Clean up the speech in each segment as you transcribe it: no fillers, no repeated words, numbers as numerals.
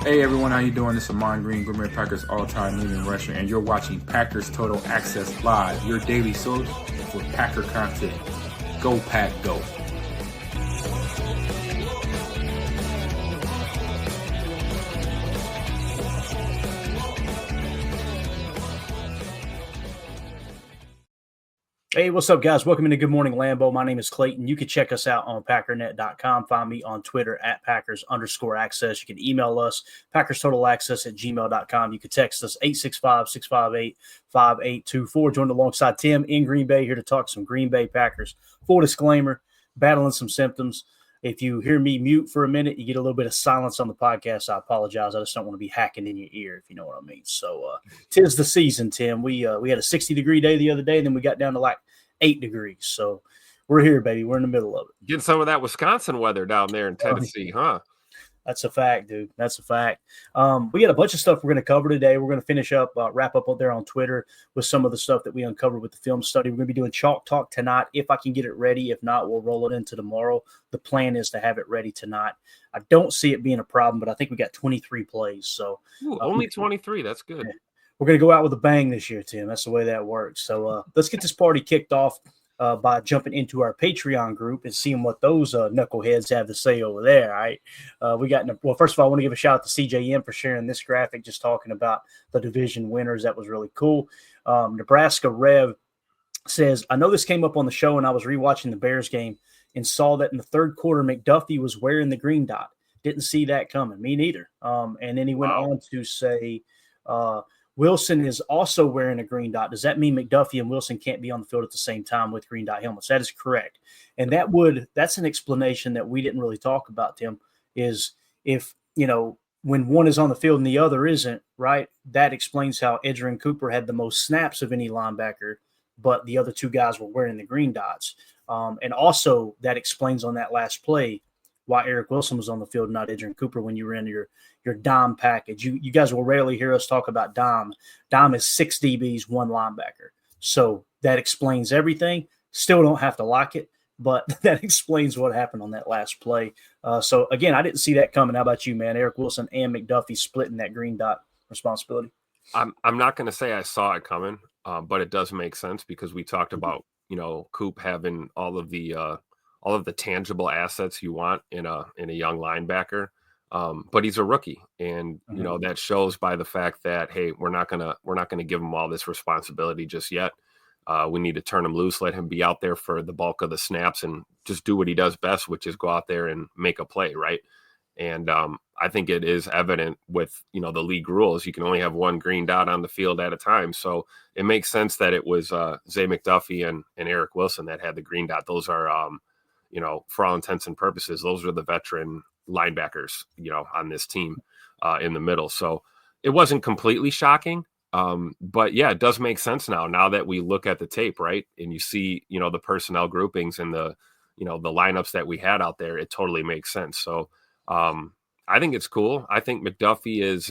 Hey everyone, how you doing? This is Amon Green, Gourmet Packers all-time leading rusher, and you're watching Packers Total Access Live, your daily source for Packer content. Go Pack, go! Hey, what's up, guys? Welcome into Good Morning Lambeau. My name is Clayton. You can check us out on packernet.com. Find me on Twitter at Packers_access. You can email us, PackersTotalAccess@gmail.com. You can text us 865-658-5824. Joined alongside Tim in Green Bay, here to talk some Green Bay Packers. Full disclaimer, battling some symptoms. If you hear me mute for a minute, you get a little bit of silence on the podcast. I apologize. I just don't want to be hacking in your ear, if you know what I mean. So, 'tis the season, Tim. We had a 60-degree day the other day, and then we got down to like 8 degrees. So we're here, baby. We're in the middle of it. Getting some of that Wisconsin weather down there in Tennessee, huh? That's a fact, dude. That's a fact. We got a bunch of stuff we're going to cover today. We're going to finish up, wrap up there on Twitter with some of the stuff that we uncovered with the film study. We're going to be doing Chalk Talk tonight if I can get it ready. If not, we'll roll it into tomorrow. The plan is to have it ready tonight. I don't see it being a problem, but I think we got 23 plays. So only 23. That's good. We're going to go out with a bang this year, Tim. That's the way that works. So let's get this party kicked off by jumping into our Patreon group and seeing what those knuckleheads have to say over there. All right. First of all, I want to give a shout out to CJM for sharing this graphic, just talking about the division winners. That was really cool. Nebraska Rev says, I know this came up on the show and I was rewatching the Bears game and saw that in the third quarter, McDuffie was wearing the green dot. Didn't see that coming. Me neither. And then he went on to say, Wilson is also wearing a green dot. Does that mean McDuffie and Wilson can't be on the field at the same time with green dot helmets? That is correct. And that's an explanation that we didn't really talk about, Tim, is if, when one is on the field and the other isn't, right, that explains how Edgerrin Cooper had the most snaps of any linebacker, but the other two guys were wearing the green dots. And also that explains on that last play why Eric Wilson was on the field, not Edgerrin Cooper, when you were in your dime package. You guys will rarely hear us talk about dime. Dime is 6 DBs, 1 linebacker. So that explains everything. Still don't have to like it, but that explains what happened on that last play. So, again, I didn't see that coming. How about you, man? Eric Wilson and McDuffie splitting that green dot responsibility. I'm not going to say I saw it coming, but it does make sense because we talked about, Coop having all of the tangible assets you want in a young linebacker. But he's a rookie, and that shows by the fact that, hey, we're not gonna give him all this responsibility just yet. We need to turn him loose, let him be out there for the bulk of the snaps, and just do what he does best, which is go out there and make a play, right? And I think it is evident with the league rules. You can only have 1 green dot on the field at a time, so it makes sense that it was Zay McDuffie and Eric Wilson that had the green dot. Those are for all intents and purposes, those are the veteran linebackers, on this team in the middle. So it wasn't completely shocking. But yeah, it does make sense now that we look at the tape, right? And you see, the personnel groupings and the lineups that we had out there, it totally makes sense. So I think it's cool. I think McDuffie is,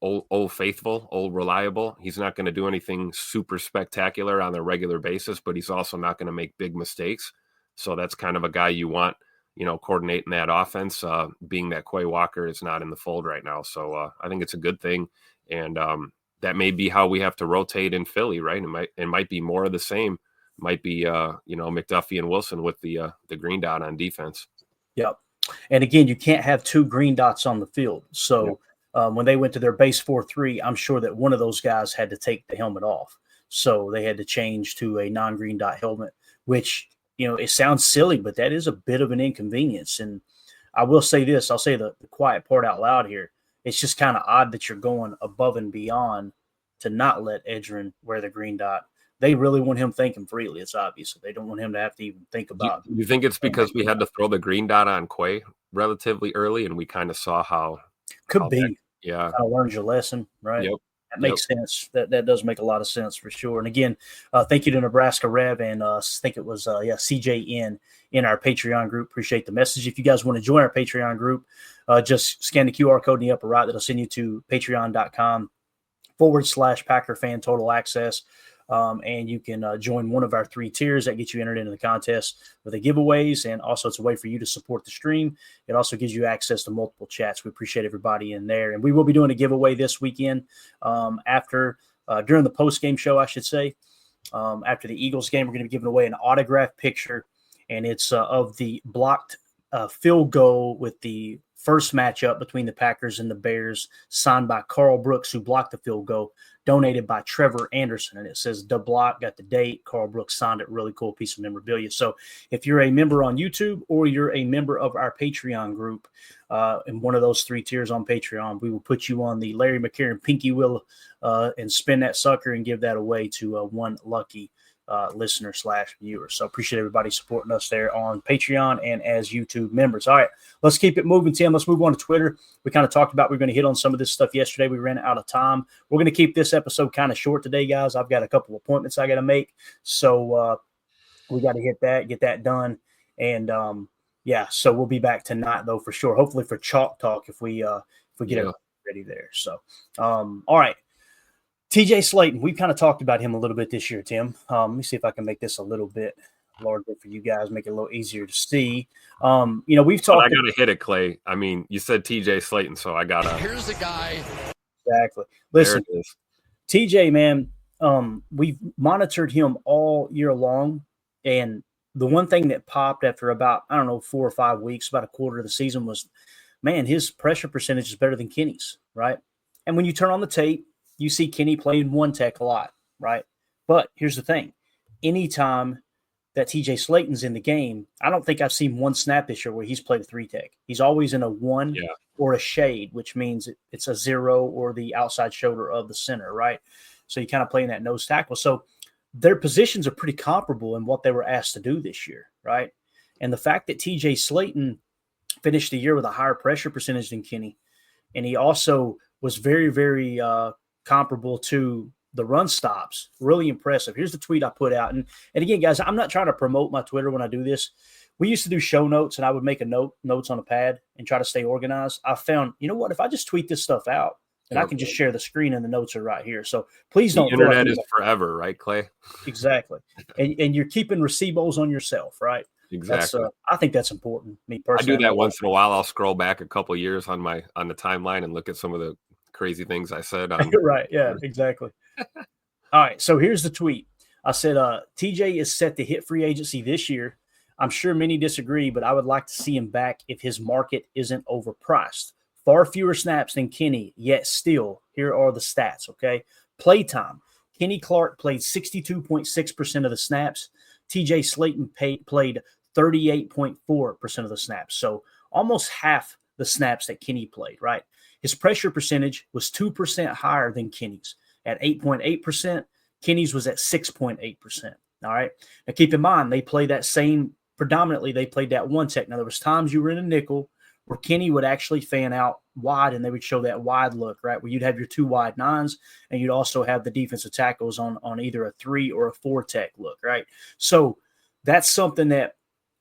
old faithful, old reliable. He's not going to do anything super spectacular on a regular basis, but he's also not going to make big mistakes. So that's kind of a guy you want, coordinating that offense, being that Quay Walker is not in the fold right now. So I think it's a good thing. And that may be how we have to rotate in Philly, right? It might be more of the same. It might be, McDuffie and Wilson with the green dot on defense. Yep. And again, you can't have 2 green dots on the field. So when they went to their base 4-3, I'm sure that one of those guys had to take the helmet off. So they had to change to a non-green dot helmet, which, it sounds silly, but that is a bit of an inconvenience. And I will say this, I'll say the quiet part out loud here. It's just kind of odd that you're going above and beyond to not let Edgerrin wear the green dot. They really want him thinking freely. It's obvious. They don't want him to have to even think about it. You think it's because we had to throw the green dot on Quay relatively early, and we kind of saw how – Could be. Kind of learned your lesson, right? Yep. That makes sense. That does make a lot of sense for sure. And again, thank you to Nebraska Rev and I think it was CJN in our Patreon group. Appreciate the message. If you guys want to join our Patreon group, just scan the QR code in the upper right. That'll send you to patreon.com/Packer Fan Total Access. And you can join one of our 3 tiers that gets you entered into the contest with the giveaways. And also, it's a way for you to support the stream. It also gives you access to multiple chats. We appreciate everybody in there. And we will be doing a giveaway this weekend during the post-game show, I should say. After the Eagles game, we're going to be giving away an autographed picture, and it's of the blocked field goal with the first matchup between the Packers and the Bears, signed by Carl Brooks, who blocked the field goal, donated by Trevor Anderson. And it says the block, got the date, Carl Brooks signed it. Really cool piece of memorabilia. So if you're a member on YouTube or you're a member of our Patreon group, in one of those 3 tiers on Patreon, we will put you on the Larry McCarron Pinky Wheel and spin that sucker and give that away to one lucky listener / viewer. So appreciate everybody supporting us there on Patreon and as YouTube members. All right, let's keep it moving, Tim. Let's move on to Twitter. We kind of talked about we're going to hit on some of this stuff yesterday. We ran out of time. We're going to keep this episode kind of short today, guys. I've got a couple of appointments I got to make. So we got to get that done. And so we'll be back tonight though, for sure. Hopefully for Chalk Talk if we get it ready there. So all right. TJ Slaton, we've kind of talked about him a little bit this year, Tim. Let me see if I can make this a little bit larger for you guys, make it a little easier to see. We've talked. I got to hit it, Clay. I mean, you said TJ Slaton, so I got to. Here's the guy. Exactly. Listen, TJ, man, we've monitored him all year long. And the one thing that popped after about, 4 or 5 weeks, about a quarter of the season was, man, his pressure percentage is better than Kenny's, right? And when you turn on the tape, you see Kenny playing 1-tech a lot, right? But here's the thing. Anytime that TJ Slaton's in the game, I don't think I've seen one snap this year where he's played a 3-tech. He's always in a 1 or a shade, which means it's a 0 or the outside shoulder of the center, right? So you kind of play in that nose tackle. So their positions are pretty comparable in what they were asked to do this year, right? And the fact that TJ Slaton finished the year with a higher pressure percentage than Kenny, and he also was very, very comparable to the run stops. Really impressive. Here's the tweet I put out. And again, guys, I'm not trying to promote my Twitter when I do this. We used to do show notes, and I would make notes on a pad and try to stay organized. I found, you know what, if I just tweet this stuff out, and I can just share the screen and the notes are right here. So please don't. The internet is forever, right, Clay? Exactly. And you're keeping receivables on yourself, right? Exactly. I think that's important. Me personally. I do that once in a while. I'll scroll back a couple years on the timeline and look at some of the crazy things I said. Right. Yeah, exactly. All right. So here's the tweet. I said, TJ is set to hit free agency this year. I'm sure many disagree, but I would like to see him back if his market isn't overpriced. Far fewer snaps than Kenny, yet still, here are the stats, okay? Playtime. Kenny Clark played 62.6% of the snaps. TJ Slaton played 38.4% of the snaps. So almost half the snaps that Kenny played, right? His pressure percentage was 2% higher than Kenny's at 8.8%. Kenny's was at 6.8%. All right. Now keep in mind, they play that same predominantly. They played that 1-tech. Now there was times you were in a nickel where Kenny would actually fan out wide and they would show that wide look, right? Where you'd have your 2 wide 9s and you'd also have the defensive tackles on either a 3 or a 4-tech look, right? So that's something that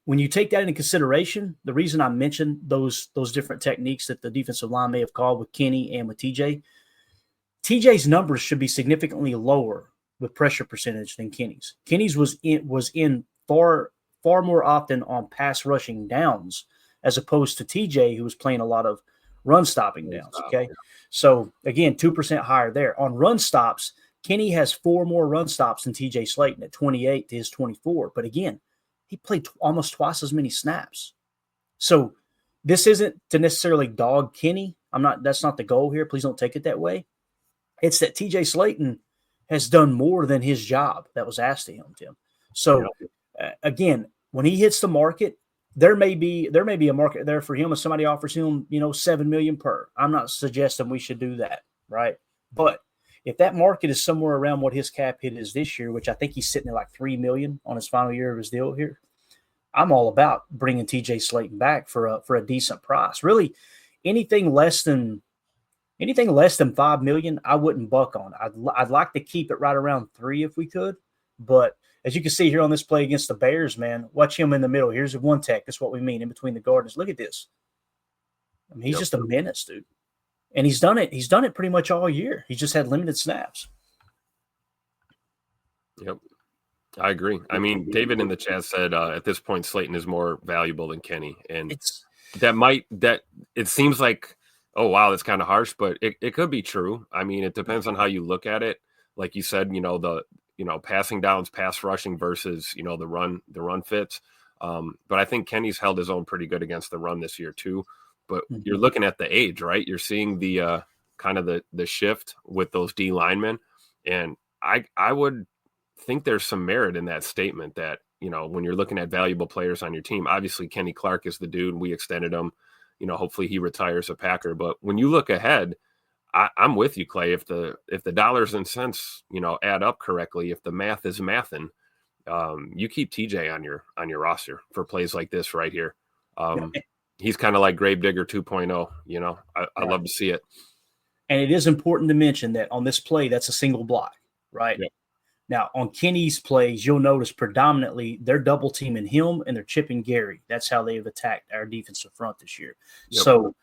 when you take that into consideration, the reason I mentioned those different techniques that the defensive line may have called with Kenny and with TJ's numbers should be significantly lower with pressure percentage than Kenny's. Kenny's was in far more often on pass rushing downs as opposed to TJ, who was playing a lot of run stopping downs. Okay. So again, 2% higher there. On run stops, Kenny has 4 more run stops than TJ Slaton at 28 to his 24. But again, he played almost twice as many snaps. So this isn't to necessarily dog Kenny. That's not the goal here. Please don't take it that way. It's that TJ Slaton has done more than his job that was asked of him, Tim. So again, when he hits the market, there may be a market there for him if somebody offers him, $7 million per. I'm not suggesting we should do that, right? But if that market is somewhere around what his cap hit is this year, which I think he's sitting at like $3 million on his final year of his deal here, I'm all about bringing TJ Slaton back for a decent price. Really, anything less than $5 million, I wouldn't buck on. I'd like to keep it right around 3 if we could, but as you can see here on this play against the Bears, man, watch him in the middle. Here's a 1-tech. That's what we mean in between the guards. Look at this. I mean, he's just a menace, dude. And he's done it. He's done it pretty much all year. He's just had limited snaps. Yep. I agree. I mean, David in the chat said at this point Slaton is more valuable than Kenny, and it seems like, oh wow, that's kind of harsh, but it could be true. I mean, it depends on how you look at it. Like you said, passing downs, pass rushing versus the run fits. But I think Kenny's held his own pretty good against the run this year too. But you're looking at the age, right? You're seeing the kind of the shift with those D linemen, and I would think there's some merit in that statement that, when you're looking at valuable players on your team, obviously Kenny Clark is the dude. We extended him, hopefully he retires a Packer. But when you look ahead, I'm with you, Clay. If the dollars and cents, add up correctly, if the math is mathin', you keep TJ on your roster for plays like this right here. He's kind of like Gravedigger 2.0, I love to see it. And it is important to mention that on this play, that's a single block, right? Yep. Now, on Kenny's plays, you'll notice predominantly they're double teaming him and they're chipping Gary. That's how they've attacked our defensive front this year. Yep. So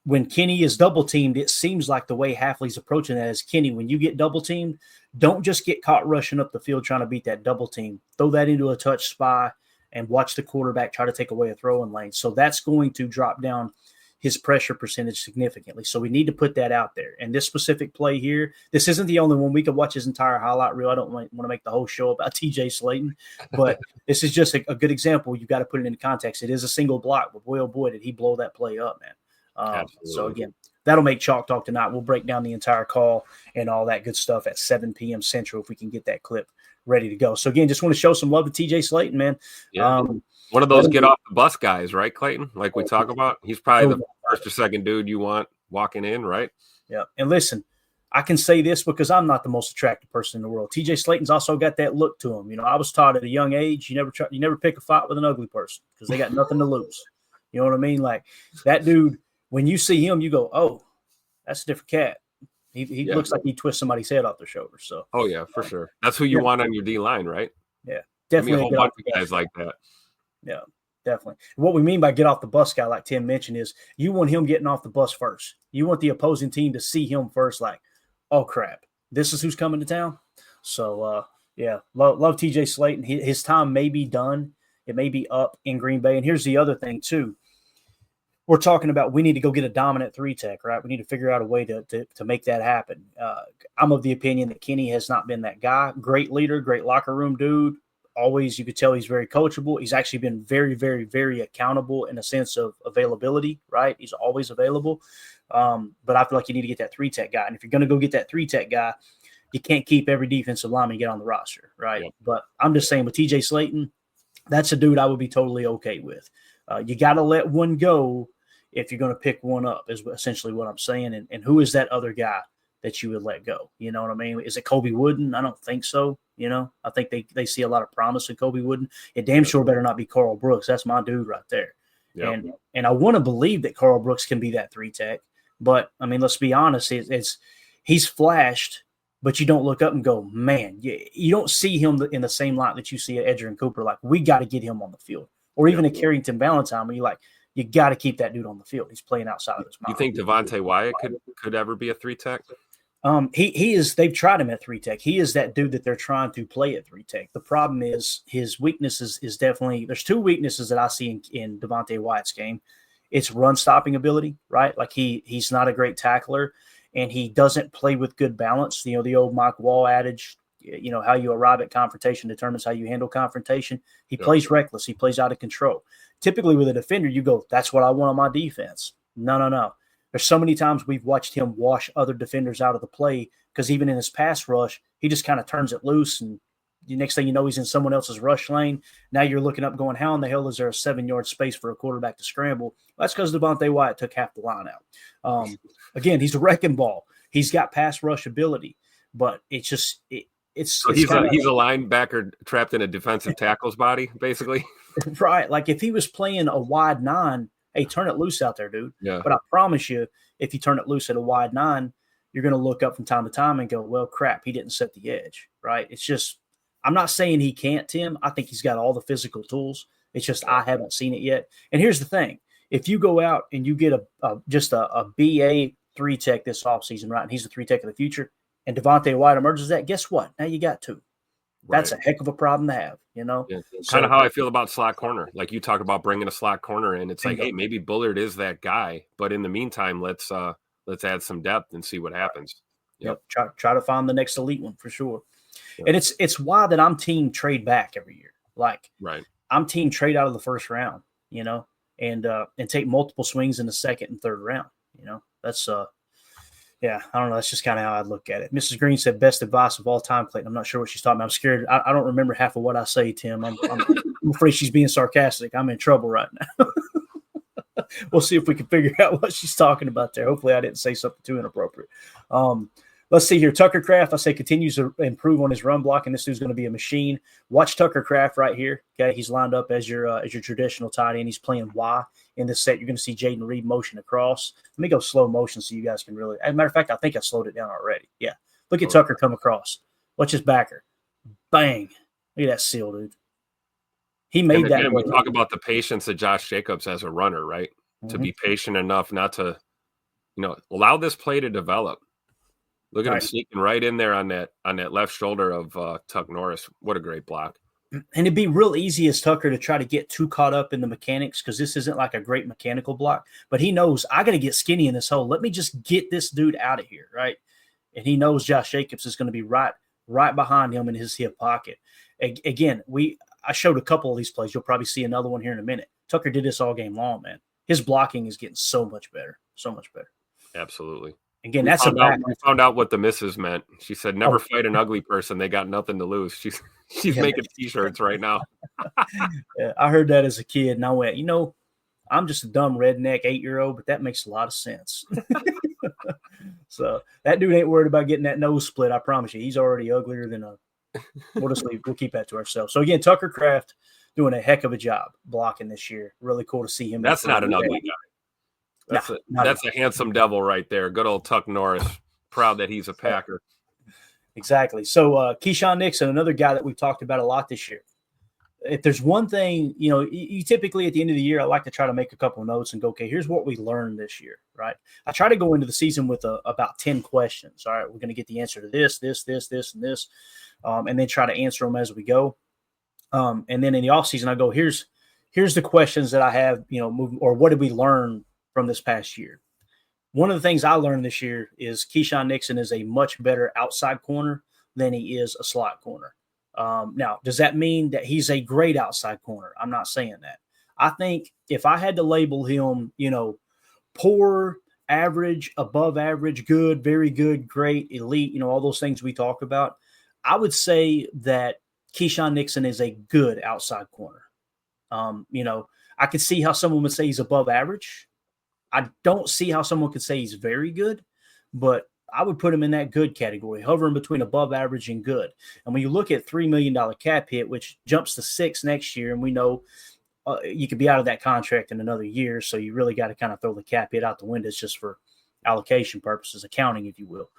when Kenny is double teamed, it seems like the way Hafley's approaching that is, Kenny, when you get double teamed, don't just get caught rushing up the field trying to beat that double team. Throw that into a touch spy and watch the quarterback try to take away a throwing lane. So that's going to drop down his pressure percentage significantly. So we need to put that out there. And this specific play here, this isn't the only one. We could watch his entire highlight reel. I don't want to make the whole show about TJ Slaton, but this is just a good example. You got to put it into context. It is a single block, but boy, oh boy, did he blow that play up, man. So again, that'll make Chalk Talk tonight. We'll break down the entire call and all that good stuff at 7 p.m. Central if we can get that clip ready to go. So again, just want to show some love to TJ Slaton, man. Yeah. One of those get off the bus guys, right, Clayton? Like we talk about. He's probably the first or second dude you want walking in, right? Yeah. And listen, I can say this because I'm not the most attractive person in the world. TJ Slaton's also got that look to him. I was taught at a young age, you never pick a fight with an ugly person because they got nothing to lose. You know what I mean? Like that dude, when you see him, you go, oh, that's a different cat. He looks like he twists somebody's head off their shoulder. So, oh yeah, for sure. That's who you want on your D line, right? Yeah, definitely. A whole bunch of guys like that. Yeah, definitely. What we mean by get off the bus guy, like Tim mentioned, is you want him getting off the bus first. You want the opposing team to see him first, like, oh crap, this is who's coming to town. So, love TJ Slaton. His time may be done. It may be up in Green Bay. And here's the other thing too. We're talking about we need to go get a dominant 3-tech, right? We need to figure out a way to make that happen. I'm of the opinion that Kenny has not been that guy. Great leader, great locker room dude. Always, you could tell he's very coachable. He's actually been very, very, very accountable in a sense of availability, right? He's always available. But I feel like you need to get that 3-tech guy. And if you're going to go get that 3-tech guy, you can't keep every defensive lineman get on the roster, right? Yep. But I'm just saying with TJ Slaton, that's a dude I would be totally okay with. You got to let one go if you're going to pick one up is essentially what I'm saying. And who is that other guy that you would let go? You know what I mean? Is it Kobe Wooden? I don't think so. I think they see a lot of promise in Kobe Wooden. It damn sure better not be Carl Brooks. That's my dude right there. Yep. And I want to believe that Carl Brooks can be that 3-tech. But, I mean, let's be honest. He's flashed, but you don't look up and go, man, you don't see him in the same light that you see at Edgerrin Cooper. Like, we got to get him on the field. Or even at Carrington Valentine, when you're like, you got to keep that dude on the field. He's playing outside of his mind. You think Devontae Wyatt could ever be a 3-tech? He is. They've tried him at 3-tech. He is that dude that they're trying to play at 3-tech. The problem is his weaknesses is definitely there's two weaknesses that I see in Devontae Wyatt's game. It's run stopping ability, right? Like he's not a great tackler, and he doesn't play with good balance. The old Mike Wall adage. How you arrive at confrontation determines how you handle confrontation. He plays reckless. He plays out of control. Typically with a defender, you go, that's what I want on my defense. No. There's so many times we've watched him wash other defenders out of the play because even in his pass rush, he just kind of turns it loose. And the next thing you know, he's in someone else's rush lane. Now you're looking up going, how in the hell is there a 7-yard space for a quarterback to scramble? Well, that's because Devontae Wyatt took half the line out. Again, he's a wrecking ball. He's got pass rush ability, but it's just so he's a linebacker trapped in a defensive tackle's body, basically. Right. Like if he was playing a wide 9, hey, turn it loose out there, dude. Yeah. But I promise you, if you turn it loose at a wide 9, you're going to look up from time to time and go, well, crap, he didn't set the edge, right? It's just I'm not saying he can't, Tim. I think he's got all the physical tools. It's just I haven't seen it yet. And here's the thing. If you go out and you get just a BA 3-tech this offseason, right, and he's the 3-tech of the future, and Devontae Wyatt emerges that, guess what? Now you got 2. That's a heck of a problem to have, you know? Yeah. So, Kind of how I feel about slot corner. Like you talk about bringing a slot corner in. It's like, bingo. hey, maybe Bullard is that guy. But in the meantime, let's add some depth and see what happens. Yep. Try to find the next elite one for sure. Yep. And it's why that I'm team trade back every year. Like, Right. I'm team trade out of the first round, you know, and take multiple swings in the second and third round. You know, that's yeah, I don't know. That's just kind of how I look at it. Mrs. Green said best advice of all time, Clayton. I'm not sure what she's talking about. I'm scared. I don't remember half of what I say, Tim. I'm afraid she's being sarcastic. I'm in trouble right now. We'll see if we can figure out what she's talking about there. Hopefully I didn't say something too inappropriate. Let's see here. Tucker Kraft, I say, continues to improve on his run blocking. This dude's going to be a machine. Watch Tucker Kraft right here. Okay, he's lined up as your traditional tight end. He's playing Y in this set. You're going to see Jaden Reed motion across. Let me go slow motion so you guys can really. As a matter of fact, I think I slowed it down already. Yeah, look at Tucker come across. Watch his backer. Bang! Look at that seal, dude. He made that. Again, we talk about the patience of Josh Jacobs as a runner, right? Mm-hmm. To be patient enough not to, allow this play to develop. Look at him sneaking right in there on that left shoulder of Tuck Norris. What a great block. And it'd be real easy as Tucker to try to get too caught up in the mechanics because this isn't like a great mechanical block. But he knows I got to get skinny in this hole. Let me just get this dude out of here, right? And he knows Josh Jacobs is going to be right behind him in his hip pocket. Again, I showed a couple of these plays. You'll probably see another one here in a minute. Tucker did this all game long, man. His blocking is getting so much better. So much better. Absolutely. Again, we found out what the missus meant. She said, "Never fight an ugly person. They got nothing to lose." She's making T-shirts right now. Yeah, I heard that as a kid, and I went, I'm just a dumb redneck 8-year-old, but that makes a lot of sense. So that dude ain't worried about getting that nose split. I promise you, he's already uglier than a. We'll keep that to ourselves. So again, Tucker Kraft doing a heck of a job blocking this year. Really cool to see him. That's not an ugly guy. That's a handsome devil right there. Good old Tuck Norris. Proud that he's a Packer. Exactly. So Keyshawn Nixon, another guy that we've talked about a lot this year. If there's one thing, you typically at the end of the year, I like to try to make a couple of notes and go, okay, here's what we learned this year, right? I try to go into the season with about 10 questions. All right, we're going to get the answer to this, and this, and then try to answer them as we go. And then in the offseason, I go, here's the questions that I have, or what did we learn from this past year? One of the things I learned this year is Keyshawn Nixon is a much better outside corner than he is a slot corner. Now, does that mean that he's a great outside corner? I'm not saying that. I think if I had to label him, poor, average, above average, good, very good, great, elite, all those things we talk about, I would say that Keyshawn Nixon is a good outside corner. I could see how someone would say he's above average. I don't see how someone could say he's very good, but I would put him in that good category, hovering between above average and good. And when you look at $3 million cap hit, which jumps to $6 million next year, and we know you could be out of that contract in another year, so you really got to kind of throw the cap hit out the window just for allocation purposes, accounting, if you will.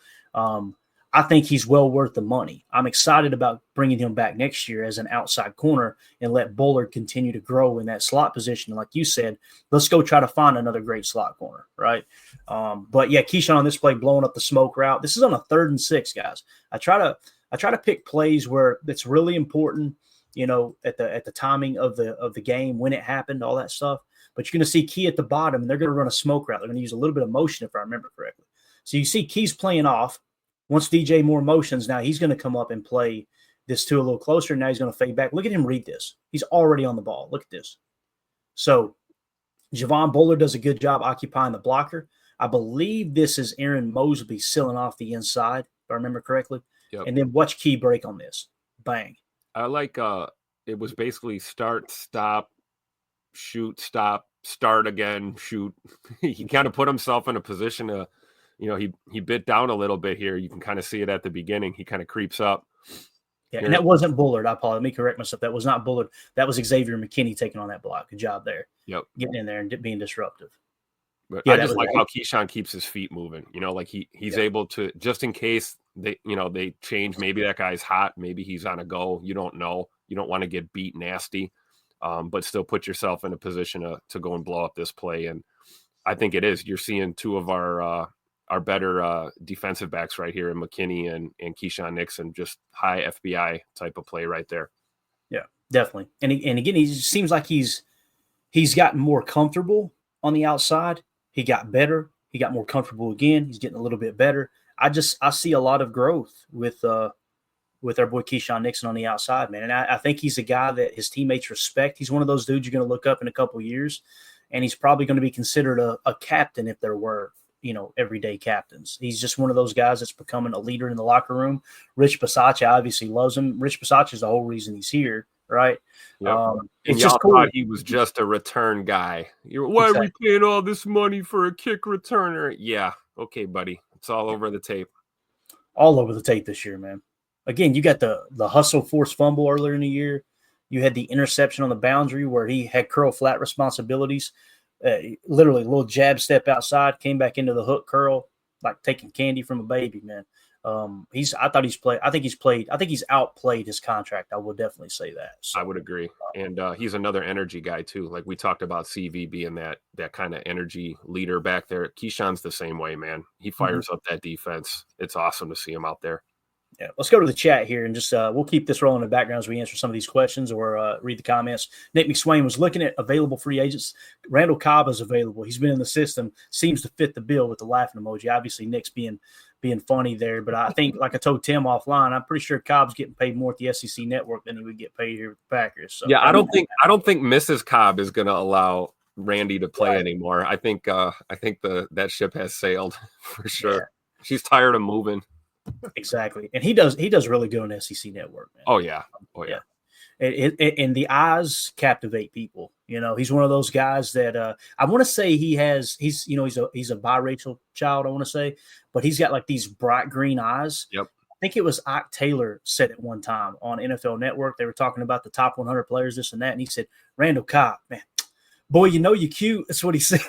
I think he's well worth the money. I'm excited about bringing him back next year as an outside corner and let Bullard continue to grow in that slot position. And like you said, let's go try to find another great slot corner, right? But yeah, Keyshawn on this play blowing up the smoke route. This is on a 3rd and 6, guys. I try to pick plays where it's really important, at the timing of the game, when it happened, all that stuff. But you're going to see Key at the bottom, and they're going to run a smoke route. They're going to use a little bit of motion, if I remember correctly. So you see Key's playing off. Once DJ Moore motions, now he's going to come up and play this two a little closer. Now he's going to fade back. Look at him read this. He's already on the ball. Look at this. So Javon Bullard does a good job occupying the blocker. I believe this is Aaron Mosby sealing off the inside, if I remember correctly. Yep. And then watch Key break on this. Bang. I like it was basically start, stop, shoot, stop, start again, shoot. He kind of put himself in a position to – he bit down a little bit here. You can kind of see it at the beginning. He kind of creeps up. Yeah, and that wasn't Bullard. I apologize. Let me correct myself. That was not Bullard. That was Xavier McKinney taking on that block. Good job there. Yep. Getting in there and being disruptive. But yeah, I just like how Keyshawn keeps his feet moving. Like he's able to, just in case they change. Maybe that guy's hot. Maybe he's on a go. You don't know. You don't want to get beat nasty, but still put yourself in a position to go and blow up this play. And I think it is. You're seeing two of our better defensive backs right here in McKinney and Keyshawn Nixon. Just high FBI type of play right there. Yeah, definitely. And again, he seems like he's gotten more comfortable on the outside. He got better. He got more comfortable again. He's getting a little bit better. I see a lot of growth with our boy Keyshawn Nixon on the outside, man. And I think he's a guy that his teammates respect. He's one of those dudes you're going to look up in a couple of years, and he's probably going to be considered a captain if there were, everyday captains. He's just one of those guys that's becoming a leader in the locker room. Rich Bisaccia obviously loves him. Rich Bisaccia is the whole reason he's here, right? Yep. It's just cool. Thought he was just a return guy. Why are we paying all this money for a kick returner? Yeah, okay, buddy. It's all over the tape. All over the tape this year, man. Again, you got the hustle force fumble earlier in the year. You had the interception on the boundary where he had curl flat responsibilities. Literally a little jab step outside, came back into the hook curl, like taking candy from a baby, man. I think he's outplayed his contract. I will definitely say that. So, I would agree. And he's another energy guy too. Like we talked about CV being that kind of energy leader back there. Keyshawn's the same way, man. He fires up that defense. It's awesome to see him out there. Yeah, let's go to the chat here and just we'll keep this rolling in the background as we answer some of these questions or read the comments. Nick McSwain was looking at available free agents. Randall Cobb is available. He's been in the system, seems to fit the bill with the laughing emoji. Obviously, Nick's being funny there, but I think, like I told Tim offline, I'm pretty sure Cobb's getting paid more at the SEC network than he would get paid here with the Packers. So, yeah, I don't think Mrs. Cobb is going to allow Randy to play anymore. I think that ship has sailed for sure. Yeah. She's tired of moving. Exactly, and he does really good on SEC network, man. Oh yeah. And the eyes captivate people. He's one of those guys that I want to say he's a biracial child. I want to say, but he's got like these bright green eyes. Yep. I think it was Ike Taylor said it one time on NFL Network. They were talking about the top 100 players, this and that, and he said, "Randall Cobb, man, boy, you're cute." That's what he said.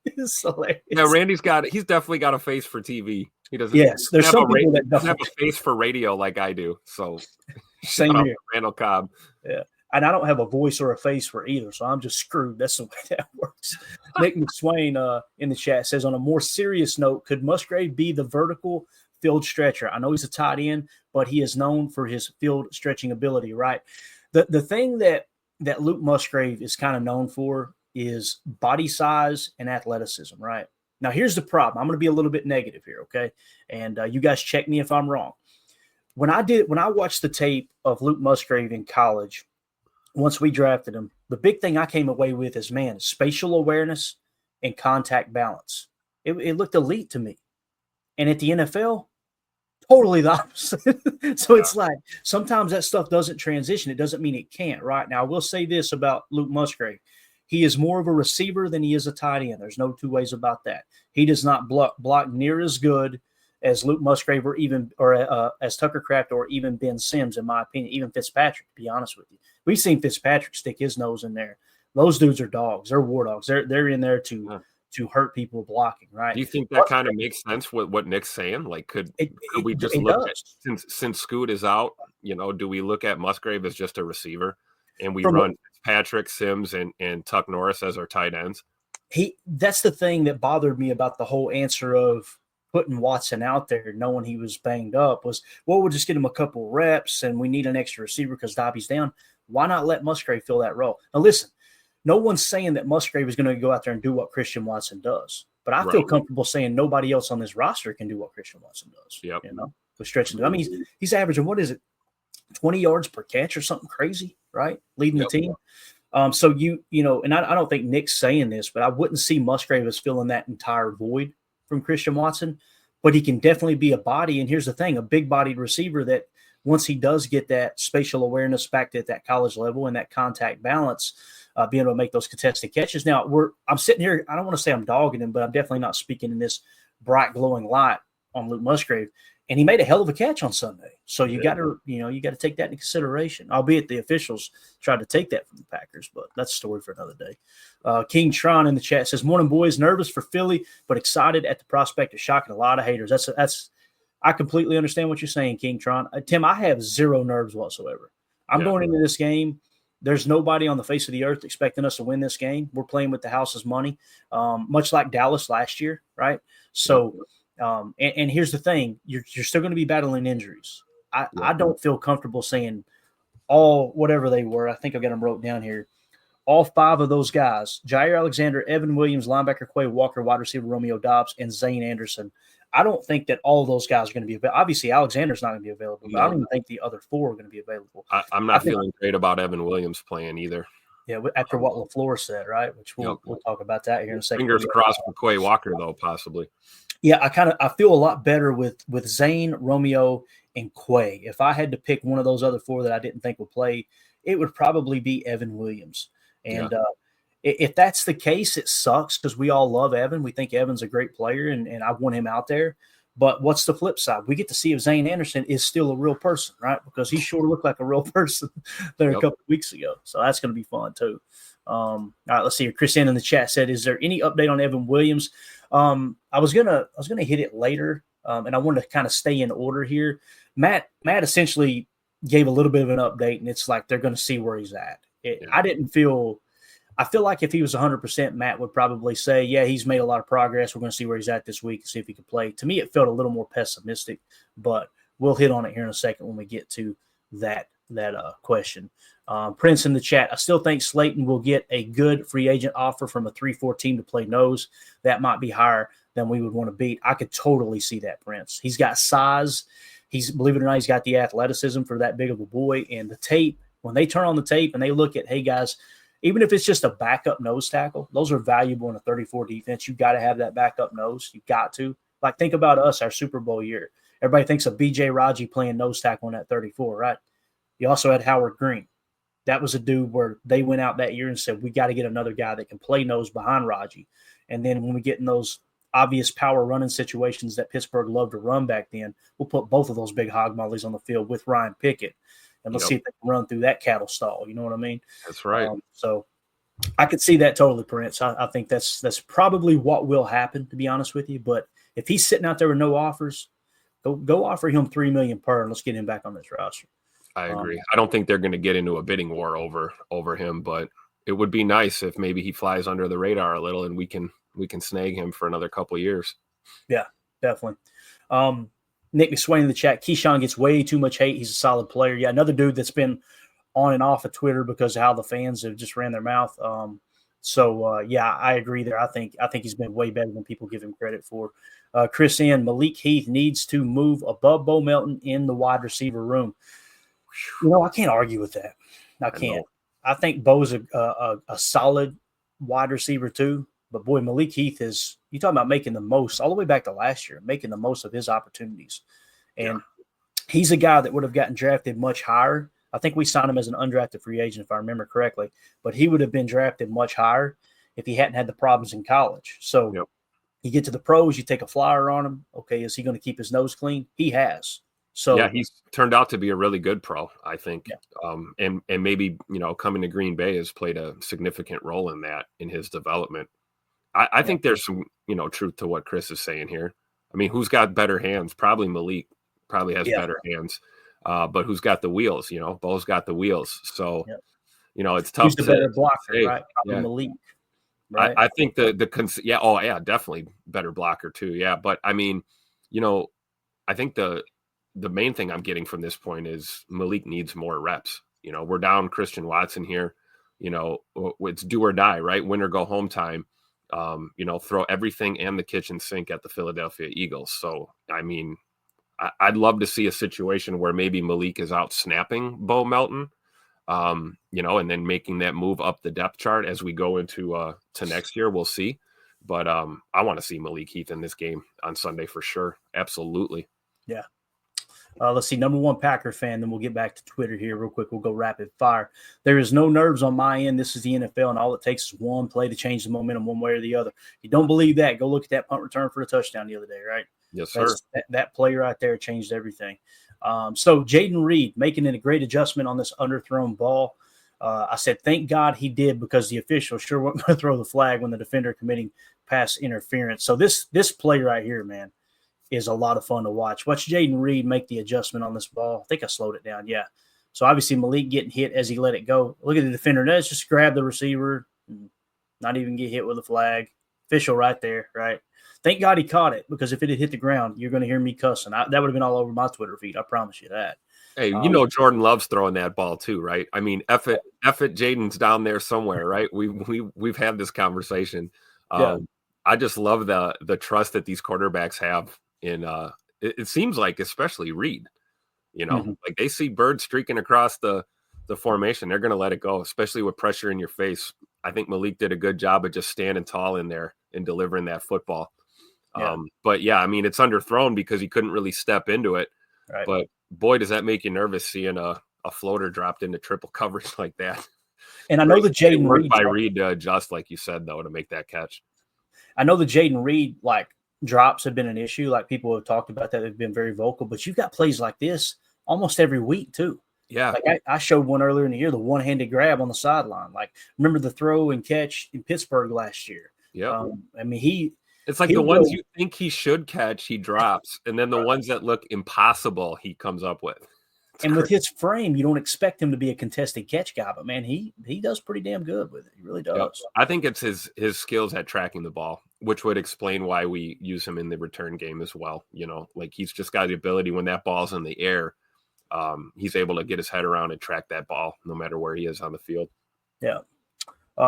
It's hilarious. Yeah, Randy's he's definitely got a face for TV. He doesn't. Yes, there's some people that doesn't have a face for radio like I do. So same here, Randall Cobb. Yeah, and I don't have a voice or a face for either, so I'm just screwed. That's the way that works. Nick McSwain in the chat says, on a more serious note, could Musgrave be the vertical field stretcher? I know he's a tight end, but he is known for his field stretching ability, right? The thing that Luke Musgrave is kind of known for is body size and athleticism, right? Now, here's the problem. I'm going to be a little bit negative here, okay? And you guys check me if I'm wrong. When I watched the tape of Luke Musgrave in college, once we drafted him, the big thing I came away with is, man, spatial awareness and contact balance. It looked elite to me. And at the NFL, totally the opposite. So it's like sometimes that stuff doesn't transition. It doesn't mean it can't, right? Now, I will say this about Luke Musgrave. He is more of a receiver than he is a tight end. There's no two ways about that. He does not block near as good as Luke Musgrave or as Tucker Kraft or even Ben Sims, in my opinion, even Fitzpatrick, to be honest with you. We've seen Fitzpatrick stick his nose in there. Those dudes are dogs. They're war dogs. They're in there to hurt people blocking, right? Do you think that kind of makes sense with what Nick's saying? Like, could we just look at, since Scoot is out, do we look at Musgrave as just a receiver and we run Patrick, Sims, and Tuck Norris as our tight ends? That's the thing that bothered me about the whole answer of putting Watson out there, knowing he was banged up, was, well, we'll just get him a couple reps and we need an extra receiver because Dobby's down. Why not let Musgrave fill that role? Now, listen, no one's saying that Musgrave is going to go out there and do what Christian Watson does, but I feel comfortable saying nobody else on this roster can do what Christian Watson does. Yep. With stretching. I mean, he's averaging, what is it, 20 yards per catch or something crazy, right? Leading the team. So and I don't think Nick's saying this, but I wouldn't see Musgrave as filling that entire void from Christian Watson, but he can definitely be a body. And here's the thing, a big-bodied receiver that once he does get that spatial awareness back at that college level and that contact balance, being able to make those contested catches. Now, I'm sitting here, I don't want to say I'm dogging him, but I'm definitely not speaking in this bright, glowing light on Luke Musgrave. And he made a hell of a catch on Sunday. So you got to take that into consideration, albeit the officials tried to take that from the Packers, but that's a story for another day. King Tron in the chat says, morning, boys, nervous for Philly, but excited at the prospect of shocking a lot of haters. I completely understand what you're saying, King Tron. Tim, I have zero nerves whatsoever. I'm going into this game there's nobody on the face of the earth expecting us to win this game. We're playing with the house's money, much like Dallas last year, right? So, and here's the thing: you're still going to be battling injuries. I don't feel comfortable saying all whatever they were. I think I've got them wrote down here. All 5 of those guys: Jair Alexander, Evan Williams, linebacker Quay Walker, wide receiver Romeo Doubs, and Zane Anderson. I don't think that all of those guys are going to be available. Obviously, Alexander's not going to be available, but I don't even think the other 4 are going to be available. I'm not feeling great about Evan Williams playing either. Yeah, after what LaFleur said, right? Which we'll talk about that here in a second. Fingers crossed for Quay Walker, though, possibly. Yeah, I feel a lot better with Zane, Romeo, and Quay. If I had to pick one of those other 4 that I didn't think would play, it would probably be Evan Williams. And if that's the case, it sucks because we all love Evan. We think Evan's a great player, and I want him out there. But what's the flip side? We get to see if Zane Anderson is still a real person, right? Because he sure looked like a real person there a couple of weeks ago. So that's going to be fun too. All right, let's see here. Chris in the chat said, "Is there any update on Evan Williams?" I was gonna hit it later, and I wanted to kind of stay in order here. Matt essentially gave a little bit of an update, and it's like they're going to see where he's at. I feel like if he was 100%, Matt would probably say, yeah, he's made a lot of progress. We're going to see where he's at this week and see if he can play. To me, it felt a little more pessimistic, but we'll hit on it here in a second when we get to that question. Prince in the chat, I still think Slaton will get a good free agent offer from a 3-4 team to play nose. That might be higher than we would want to beat. I could totally see that, Prince. He's got size. Believe it or not, he's got the athleticism for that big of a boy. And the tape, when they turn on the tape and they look at, hey, guys, even if it's just a backup nose tackle, those are valuable in a 34 defense. You've got to have that backup nose. You've got to. Like, think about us, our Super Bowl year. Everybody thinks of B.J. Raji playing nose tackle in that 34, right? You also had Howard Green. That was a dude where they went out that year and said, we got to get another guy that can play nose behind Raji. And then when we get in those obvious power running situations that Pittsburgh loved to run back then, we'll put both of those big hog mollies on the field with Ryan Pickett. And let's see if they can run through that cattle stall. You know what I mean? That's right. So I could see that totally, Prince. I think that's probably what will happen, to be honest with you. But if he's sitting out there with no offers, go offer him $3 million per, and let's get him back on this roster. I agree. I don't think they're going to get into a bidding war over him, but it would be nice if maybe he flies under the radar a little, and we can snag him for another couple of years. Yeah, definitely. Nick McSwain in the chat, Keyshawn gets way too much hate. He's a solid player. Yeah, another dude that's been on and off of Twitter because of how the fans have just ran their mouth. Yeah, I agree there. I think he's been way better than people give him credit for. Chris N, Malik Heath needs to move above Bo Melton in the wide receiver room. I can't argue with that. I can't. I think Bo's a solid wide receiver too. But, boy, Malik Heath is – you talking about making the most all the way back to last year, making the most of his opportunities. And he's a guy that would have gotten drafted much higher. I think we signed him as an undrafted free agent, if I remember correctly. But he would have been drafted much higher if he hadn't had the problems in college. So you get to the pros, you take a flyer on him. Okay, is he going to keep his nose clean? He has. So yeah, he's turned out to be a really good pro, I think. And maybe, coming to Green Bay has played a significant role in that, in his development. I think there's some, truth to what Chris is saying here. I mean, who's got better hands? Probably Malik has better hands. But who's got the wheels? Bo's got the wheels. So, it's tough. Who's the better blocker, right? Probably Malik. Right? I think definitely better blocker too. Yeah. But I mean, I think the main thing I'm getting from this point is Malik needs more reps. We're down Christian Watson here. It's do or die, right? Win or go home time. Throw everything and the kitchen sink at the Philadelphia Eagles. So, I mean, I'd love to see a situation where maybe Malik is out snapping Bo Melton, and then making that move up the depth chart as we go into to next year. We'll see. But I want to see Malik Heath in this game on Sunday for sure. Absolutely. Yeah. Let's see, number one Packer fan, then we'll get back to Twitter here real quick. We'll go rapid fire. There is no nerves on my end. This is the NFL, and all it takes is one play to change the momentum one way or the other. If you don't believe that, go look at that punt return for a touchdown the other day, right? Yes, sir. That play right there changed everything. So Jaden Reed making it a great adjustment on this underthrown ball. I said, thank God he did, because the official sure wasn't going to throw the flag when the defender committing pass interference. So this play right here, man, is a lot of fun to watch. Watch Jaden Reed make the adjustment on this ball. I think I slowed it down. Yeah. So obviously Malik getting hit as he let it go. Look at the defender. Let's just grab the receiver, and not even get hit with a flag. Official right there, right? Thank God he caught it, because if it had hit the ground, you're going to hear me cussing. That would have been all over my Twitter feed. I promise you that. Hey, Jordan loves throwing that ball too, right? I mean, F it, Jaden's down there somewhere, right? We've had this conversation. I just love the trust that these quarterbacks have in. It seems like, especially Reed, like they see Bird streaking across the formation, they're going to let it go, especially with pressure in your face. I think Malik did a good job of just standing tall in there and delivering that football. But yeah, I mean, it's underthrown because he couldn't really step into it. Right. But boy, does that make you nervous seeing a floater dropped into triple coverage like that. And I know that Jaden Reed by Reed to adjust, like you said, though, to make that catch. I know the Jaden Reed drops have been an issue. Like, people have talked about that. They've been very vocal, but you've got plays like this almost every week too. Yeah. Like I showed one earlier in the year, the one-handed grab on the sideline. Like, remember the throw and catch in Pittsburgh last year? Yeah. I mean, it's like the ones you think he should catch, he drops, and then the ones that look impossible, he comes up with. And with his frame, you don't expect him to be a contested catch guy, but man, he does pretty damn good with it. He really does. Yep. I think it's his skills at tracking the ball, which would explain why we use him in the return game as well. Like, he's just got the ability when that ball's in the air, he's able to get his head around and track that ball no matter where he is on the field. Yeah.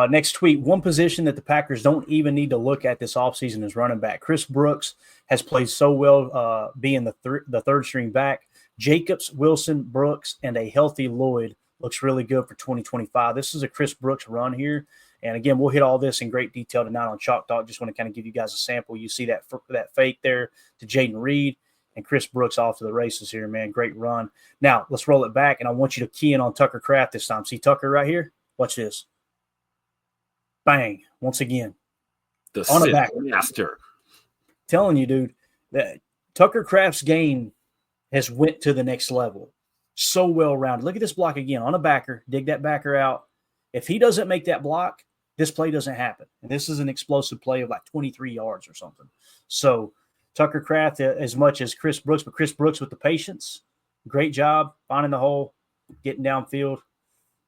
Next tweet, one position that the Packers don't even need to look at this offseason is running back. Chris Brooks has played so well being the third string back. Jacobs, Wilson, Brooks, and a healthy Lloyd looks really good for 2025. This is a Chris Brooks run here. And again, we'll hit all this in great detail tonight on Chalk Talk. Just want to kind of give you guys a sample. You see that fake there to Jaden Reed, and Chris Brooks off to the races here, man. Great run. Now, let's roll it back, and I want you to key in on Tucker Kraft this time. See Tucker right here? Watch this. Bang. Once again. The on the back. Master. Telling you, dude, that Tucker Kraft's game has went to the next level. So well-rounded. Look at this block again on a backer. Dig that backer out. If he doesn't make that block, this play doesn't happen. And this is an explosive play of like 23 yards or something. So Tucker Kraft as much as Chris Brooks, but Chris Brooks with the patience. Great job finding the hole, getting downfield.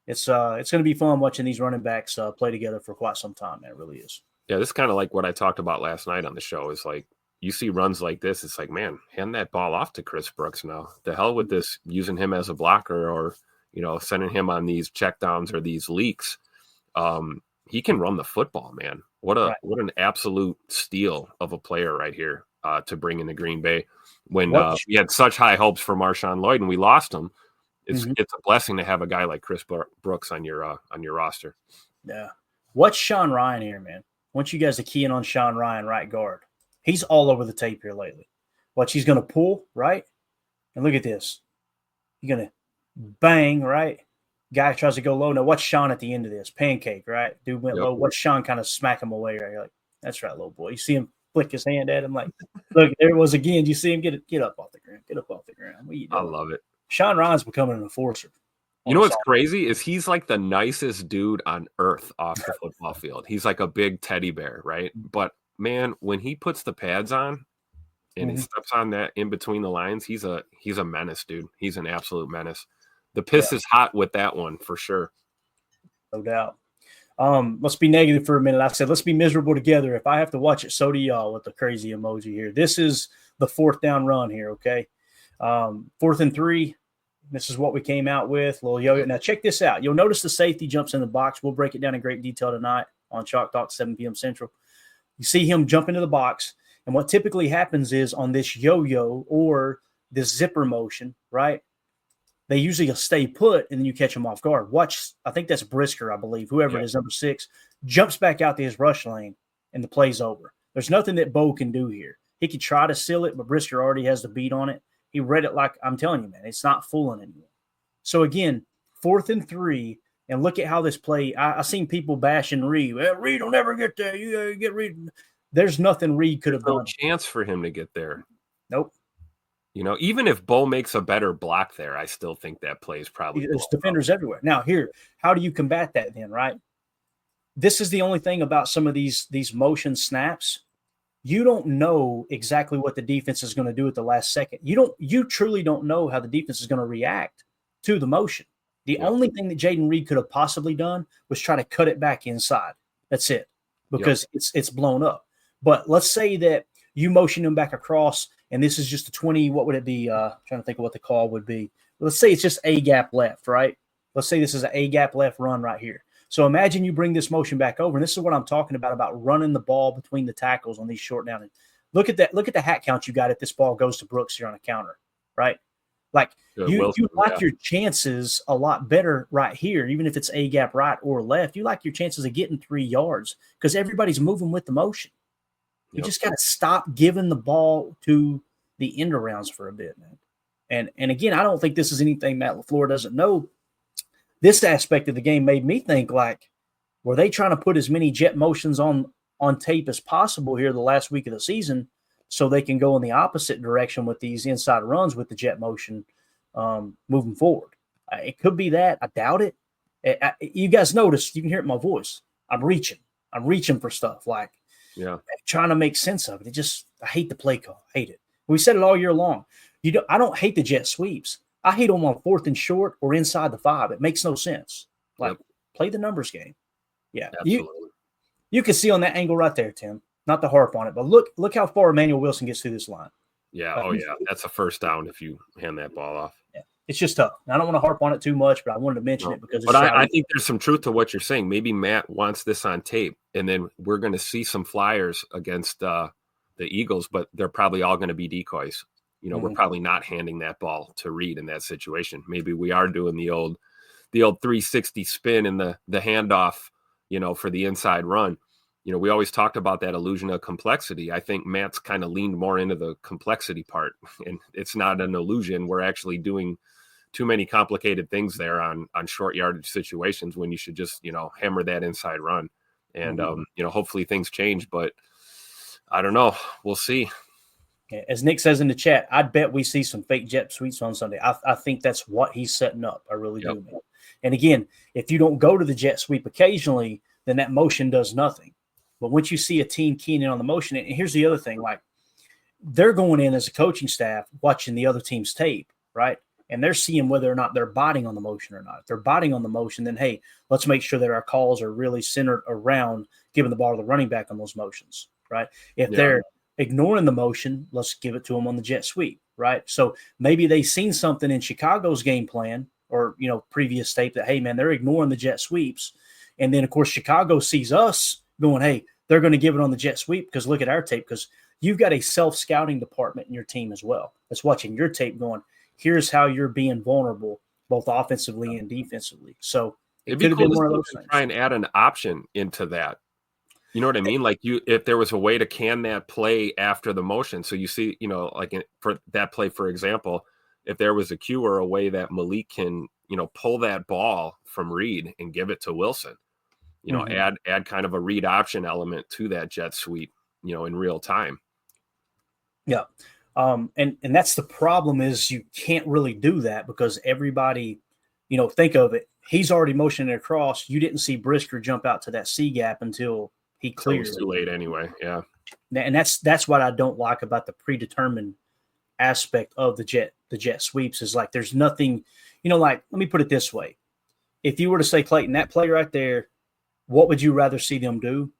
It's going to be fun watching these running backs play together for quite some time, man. It really is. Yeah, this is kind of like what I talked about last night on the show. Is like, you see runs like this, it's like, man, hand that ball off to Chris Brooks now. The hell with this, using him as a blocker or, sending him on these checkdowns or these leaks. He can run the football, man. What an absolute steal of a player right here to bring into Green Bay. When we had such high hopes for Marshawn Lloyd and we lost him, it's a blessing to have a guy like Chris Brooks on your roster. Yeah. Watch Sean Ryan here, man. I want you guys to key in on Sean Ryan, right guard. He's all over the tape here lately. Watch, he's going to pull, right? And look at this. You're going to bang, right? Guy tries to go low. Now watch Sean at the end of this. Pancake, right? Dude went low. Watch Sean kind of smack him away, right? You're like, that's right, little boy. You see him flick his hand at him like, look, there it was again. You see him get up off the ground. Get up off the ground. What are you doing? I love it. Sean Ryan's becoming an enforcer. You know what's crazy is he's like the nicest dude on earth off the football field. He's like a big teddy bear, right? But man, when he puts the pads on and he steps on that in between the lines, he's a menace, dude. He's an absolute menace. The piss is hot with that one for sure. No doubt. Let's be negative for a minute. I said, let's be miserable together. If I have to watch it, so do y'all with the crazy emoji here. This is the fourth down run here, okay? 4th and 3. This is what we came out with. Little yo-yo. Now, check this out. You'll notice the safety jumps in the box. We'll break it down in great detail tonight on Chalk Talk, 7 p.m. Central. You see him jump into the box. And what typically happens is on this yo-yo or this zipper motion, right, they usually stay put and then you catch them off guard. Watch, I think that's Brisker, I believe, whoever it is, number 6, jumps back out to his rush lane and the play's over. There's nothing that Bo can do here. He could try to seal it, but Brisker already has the beat on it. He read it like, I'm telling you, man, it's not fooling anyone. So, again, 4th and 3, and look at how this play. I seen people bashing Reed. Well, Reed will never get there. You gotta get Reed. There's nothing Reed could have done. No chance for him to get there. Nope. Even if Bo makes a better block there, I still think that play is probably. There's defenders everywhere. Now, here, how do you combat that then, right? This is the only thing about some of these motion snaps. You don't know exactly what the defense is going to do at the last second. You truly don't know how the defense is going to react to the motion. The only thing that Jaden Reed could have possibly done was try to cut it back inside. That's it, because it's blown up. But let's say that you motion him back across, and this is just a 20. What would it be? Trying to think of what the call would be. Let's say it's just a gap left, right? Let's say this is an a gap left run right here. So imagine you bring this motion back over, and this is what I'm talking about running the ball between the tackles on these short down. Look at that. Look at the hat count you got if this ball goes to Brooks here on a counter, right? Like you like your chances a lot better right here, even if it's a gap right or left. You like your chances of getting 3 yards because everybody's moving with the motion. You just got to stop giving the ball to the end arounds for a bit, man. And again, I don't think this is anything Matt LaFleur doesn't know. This aspect of the game made me think, like, were they trying to put as many jet motions on tape as possible here the last week of the season so they can go in the opposite direction with these inside runs with the jet motion moving forward? It could be that. I doubt it. You guys notice, you can hear it in my voice. I'm reaching for stuff, like trying to make sense of it. I hate the play call. I hate it. We said it all year long. I don't hate the jet sweeps. I hate them on 4th and short or inside the 5. It makes no sense. Like, play the numbers game. Yeah. Absolutely. You can see on that angle right there, Tim, not to harp on it, but look how far Emmanuel Wilson gets through this line. Yeah. That's a first down if you hand that ball off. Yeah. It's just tough. I don't want to harp on it too much, but I wanted to mention it because I think there's some truth to what you're saying. Maybe Matt wants this on tape, and then we're going to see some flyers against the Eagles, but they're probably all going to be decoys. We're probably not handing that ball to Reed in that situation. Maybe we are doing the old 360 spin and the handoff, for the inside run. We always talked about that illusion of complexity. I think Matt's kind of leaned more into the complexity part, and it's not an illusion. We're actually doing too many complicated things there on short yardage situations when you should just, hammer that inside run. And, hopefully things change, but I don't know. We'll see. As Nick says in the chat, I'd bet we see some fake jet sweeps on Sunday. I think that's what he's setting up. I really do, man. And again, if you don't go to the jet sweep occasionally, then that motion does nothing. But once you see a team keying in on the motion, and here's the other thing, like, they're going in as a coaching staff watching the other team's tape, right? And they're seeing whether or not they're biting on the motion or not. If they're biting on the motion, then, hey, let's make sure that our calls are really centered around giving the ball to the running back on those motions, right? If they're ignoring the motion, let's give it to them on the jet sweep, right? So maybe they've seen something in Chicago's game plan or, previous tape that, hey, man, they're ignoring the jet sweeps. And then, of course, Chicago sees us going, hey, they're going to give it on the jet sweep because look at our tape, because you've got a self-scouting department in your team as well that's watching your tape going, here's how you're being vulnerable, both offensively and defensively. So it could have been one of those things. Try and add an option into that. You know what I mean? Like if there was a way to can that play after the motion. So you see, for that play, for example, if there was a cue or a way that Malik can, pull that ball from Reed and give it to Wilson, add kind of a read option element to that jet sweep, in real time. Yeah. And that's the problem is you can't really do that because everybody, think of it. He's already motioning across. You didn't see Brisker jump out to that C gap until he cleared. It was too late anyway. Yeah. And that's what I don't like about the predetermined aspect of the jet sweeps is like, there's nothing, like, let me put it this way. If you were to say, Clayton, that play right there, what would you rather see them do?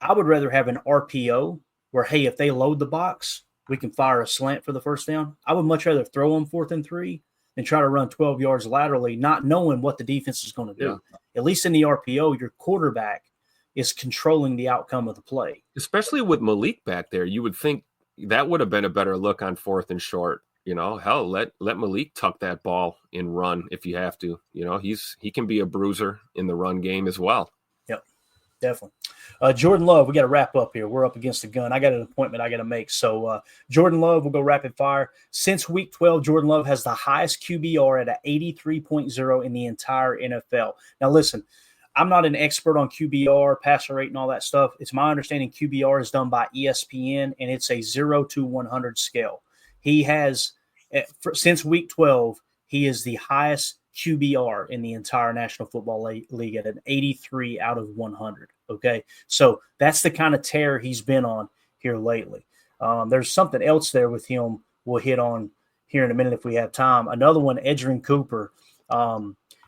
I would rather have an RPO where, hey, if they load the box, we can fire a slant for the first down. I would much rather throw them 4th and 3 than try to run 12 yards laterally, not knowing what the defense is going to do. Yeah. At least in the RPO, your quarterback is controlling the outcome of the play. Especially with Malik back there, you would think that would have been a better look on 4th and short. Hell, let Malik tuck that ball and run if you have to. He can be a bruiser in the run game as well. Yep, definitely. Jordan Love, we got to wrap up here. We're up against the gun. I got an appointment I got to make. So Jordan Love, we'll go rapid fire. Since week 12, Jordan Love has the highest QBR at an 83.0 in the entire NFL. Now, listen, I'm not an expert on QBR, passer rate, and all that stuff. It's my understanding QBR is done by ESPN, and it's a 0 to 100 scale. He has, since week 12, he is the highest QBR in the entire National Football League at an 83 out of 100. Okay, so that's the kind of tear he's been on here lately. There's something else there with him we'll hit on here in a minute if we have time. Another one, Edgerrin Cooper.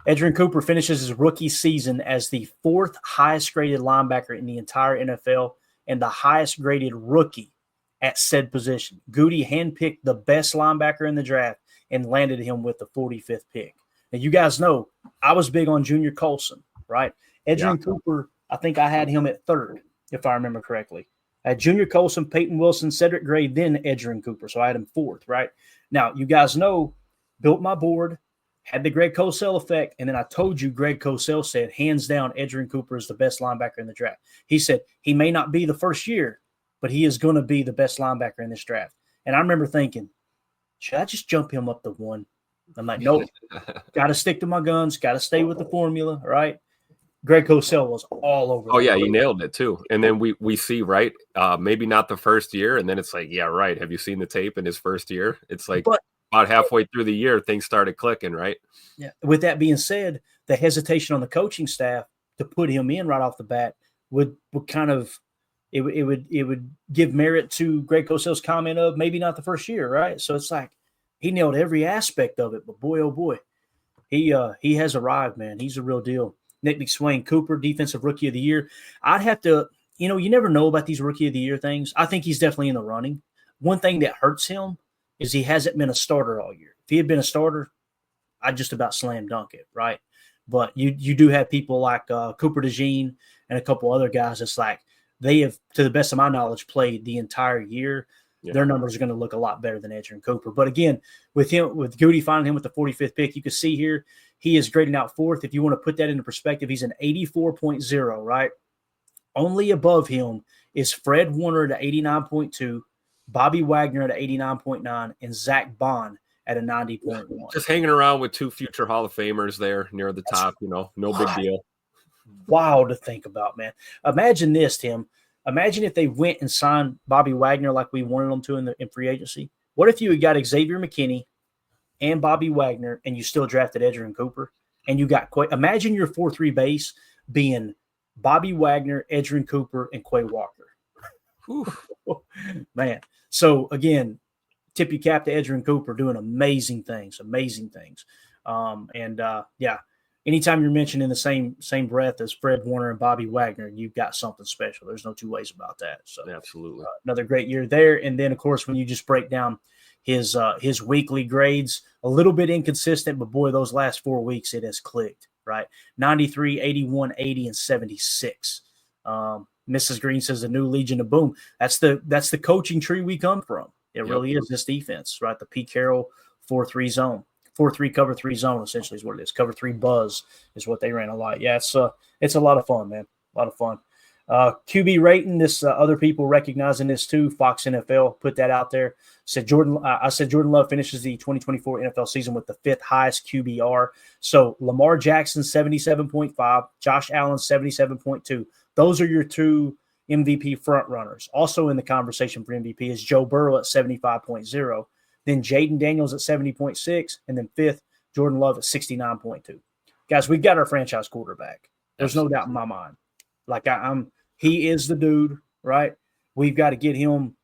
Edgerrin Cooper finishes his rookie season as the 4th highest graded linebacker in the entire NFL and the highest graded rookie at said position. Goody handpicked the best linebacker in the draft and landed him with the 45th pick. Now, you guys know I was big on Junior Colson, right? Edgerrin Cooper, I think I had him at 3rd, if I remember correctly. I had Junior Colson, Peyton Wilson, Cedric Gray, then Edgerrin Cooper. So I had him 4th, right? Now, you guys know, built my board, had the Greg Cosell effect, and then I told you Greg Cosell said, hands down, Edgerrin Cooper is the best linebacker in the draft. He said he may not be the first year, but he is going to be the best linebacker in this draft. And I remember thinking, should I just jump him up to 1? I'm like, nope, got to stick to my guns, got to stay with the formula, right? Greg Cosell was all over. Oh, yeah, he nailed it too. And then we see, right, maybe not the first year, and then it's like, yeah, right. Have you seen the tape in his first year? It's like about halfway through the year, things started clicking, right? Yeah. With that being said, the hesitation on the coaching staff to put him in right off the bat would kind of it would give merit to Greg Cosell's comment of maybe not the first year, right? So it's like he nailed every aspect of it, but boy, oh boy, he has arrived, man. He's a real deal. Nick McSwain, Cooper, Defensive Rookie of the Year. I'd have to, you never know about these Rookie of the Year things. I think he's definitely in the running. One thing that hurts him is he hasn't been a starter all year. If he had been a starter, I'd just about slam dunk it, right? But you do have people like Cooper DeJean and a couple other guys that's like they have, to the best of my knowledge, played the entire year. Yeah. Their numbers are going to look a lot better than Edgerrin Cooper. But again, with Goody finding him with the 45th pick, you can see here he is grading out 4th. If you want to put that into perspective, he's an 84.0, right? Only above him is Fred Warner at 89.2, Bobby Wagner at 89.9, and Zach Bond at a 90.1. Just hanging around with 2 future Hall of Famers there near the top, no big deal. Wild to think about, man. Imagine this, Tim. Imagine if they went and signed Bobby Wagner like we wanted them to in free agency. What if you had got Xavier McKinney and Bobby Wagner and you still drafted Edgerrin Cooper and you got Quay? Imagine your 4-3 base being Bobby Wagner, Edgerrin Cooper, and Quay Walker. Man. So, again, tip your cap to Edgerrin Cooper doing amazing things. Anytime you're mentioned in the same breath as Fred Warner and Bobby Wagner, you've got something special. There's no two ways about that. So absolutely, another great year there. And then, of course, when you just break down his weekly grades, a little bit inconsistent, but boy, those last 4 weeks it has clicked. Right, 93, 81, 80, and 76. Mrs. Green says the new Legion of Boom. That's the coaching tree we come from. It really is this defense, right? The Pete Carroll 4-3 zone. 4-3 cover 3 zone essentially is what it is. Cover 3 buzz is what they ran a lot. Yeah, it's a lot of fun, man. A lot of fun. QB rating, this other people recognizing this too. Fox NFL put that out there. Jordan Love finishes the 2024 NFL season with the 5th highest QBR. So Lamar Jackson 77.5, Josh Allen 77.2. Those are your 2 MVP front runners. Also in the conversation for MVP is Joe Burrow at 75.0. Then Jaden Daniels at 70.6, and then 5th, Jordan Love at 69.2. Guys, we've got our franchise quarterback. There's no doubt in my mind. Like he is the dude, right? We've got to get him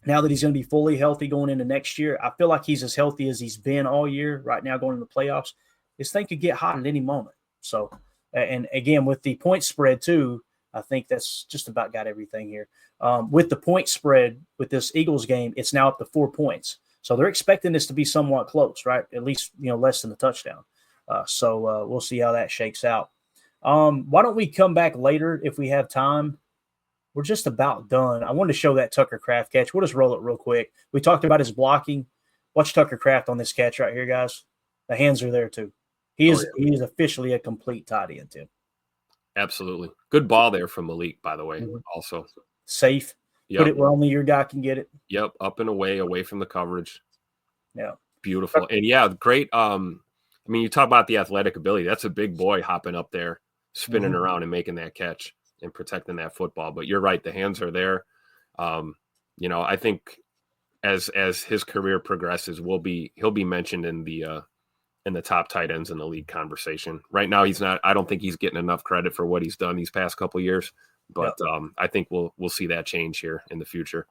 now that he's going to be fully healthy going into next year. I feel like he's as healthy as he's been all year right now going into the playoffs. This thing could get hot at any moment. So, and again, with the point spread too, I think that's just about got everything here. With the point spread with this Eagles game, it's now up to 4 points. So they're expecting this to be somewhat close, right? At least, less than a touchdown. So we'll see how that shakes out. Why don't we come back later if we have time? We're just about done. I wanted to show that Tucker Kraft catch. We'll just roll it real quick. We talked about his blocking. Watch Tucker Kraft on this catch right here, guys. The hands are there too. He is officially a complete tight end, Tim. Absolutely. Good ball there from Malik, by the way, also. Safe. Yep. Put it where only your guy can get it. Yep, up and away from the coverage. Yeah. Beautiful. And, great. You talk about the athletic ability. That's a big boy hopping up there, spinning around and making that catch and protecting that football. But you're right, the hands are there. I think as his career progresses, he'll be mentioned in the top tight ends in the league conversation. Right now, he's not. I don't think he's getting enough credit for what he's done these past couple of years. But I think we'll see that change here in the future.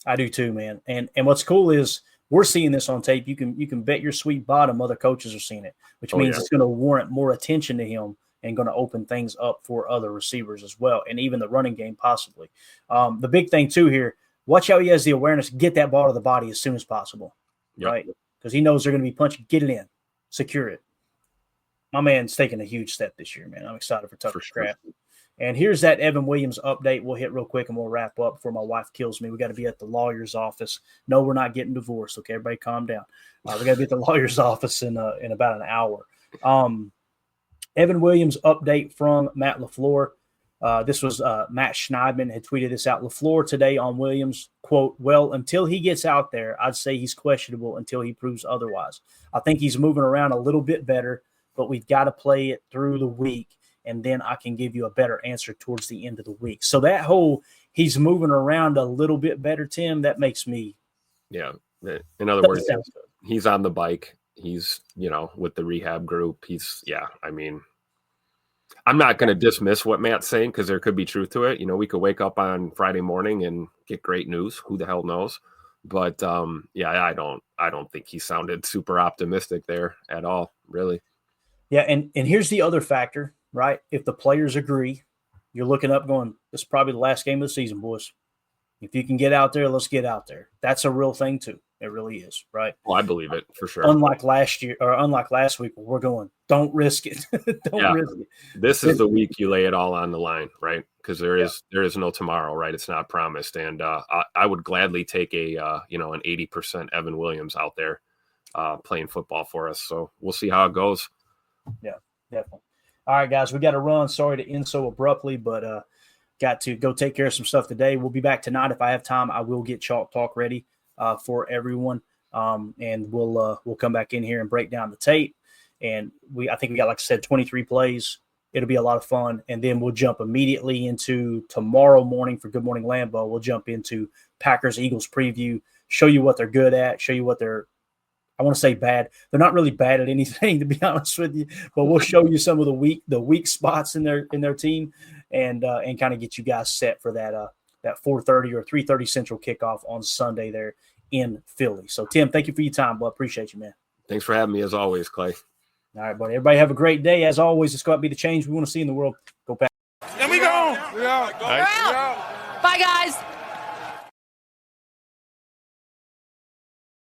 I do too, man. And what's cool is we're seeing this on tape. You can bet your sweet bottom other coaches are seeing it, which means it's going to warrant more attention to him and going to open things up for other receivers as well, and even the running game possibly. The big thing too here, watch how he has the awareness, get that ball to the body as soon as possible, right? Because he knows they're going to be punching, get it in, secure it. My man's taking a huge step this year, man. I'm excited for Tucker Kraft. And here's that Evan Williams update. We'll hit real quick and we'll wrap up before my wife kills me. We got to be at the lawyer's office. No, we're not getting divorced. Okay, everybody calm down. We got to be at the lawyer's office in about an hour. Evan Williams update from Matt LaFleur. This was Matt Schneidman had tweeted this out. LaFleur today on Williams, quote, well, until he gets out there, I'd say he's questionable until he proves otherwise. I think he's moving around a little bit better, but we've got to play it through the week, and then I can give you a better answer towards the end of the week. So that whole he's moving around a little bit better, Tim, that makes me. Yeah. In other words, he's on the bike. He's, with the rehab group. I'm not going to dismiss what Matt's saying because there could be truth to it. We could wake up on Friday morning and get great news. Who the hell knows? But I don't think he sounded super optimistic there at all, really. Yeah, and here's the other factor, right? If the players agree, you're looking up going, this is probably the last game of the season, boys. If you can get out there, let's get out there. That's a real thing too. It really is, right? Well, I believe it for sure. Unlike last week, we're going, don't risk it. Risk it. This is the week you lay it all on the line, right? Because there is no tomorrow, right? It's not promised. And I would gladly take an 80% Evan Williams out there playing football for us. So we'll see how it goes. Yeah, definitely. All right, guys, we got to run. Sorry to end so abruptly, but got to go take care of some stuff today. We'll be back tonight. If I have time, I will get Chalk Talk ready for everyone, and we'll come back in here and break down the tape. And I think we got, like I said, 23 plays. It'll be a lot of fun, and then we'll jump immediately into tomorrow morning for Good Morning Lambeau. We'll jump into Packers-Eagles preview, show you what they're good at, show you what they're – I want to say bad. They're not really bad at anything, to be honest with you, but we'll show you some of the weak spots in their team and kind of get you guys set for that 4:30 or 3:30 Central kickoff on Sunday there in Philly. So, Tim, thank you for your time, bud. Appreciate you, man. Thanks for having me, as always, Clay. All right, buddy. Everybody have a great day. As always, it's going to be the change we want to see in the world. Go Packers. And we go. We out. Bye, guys.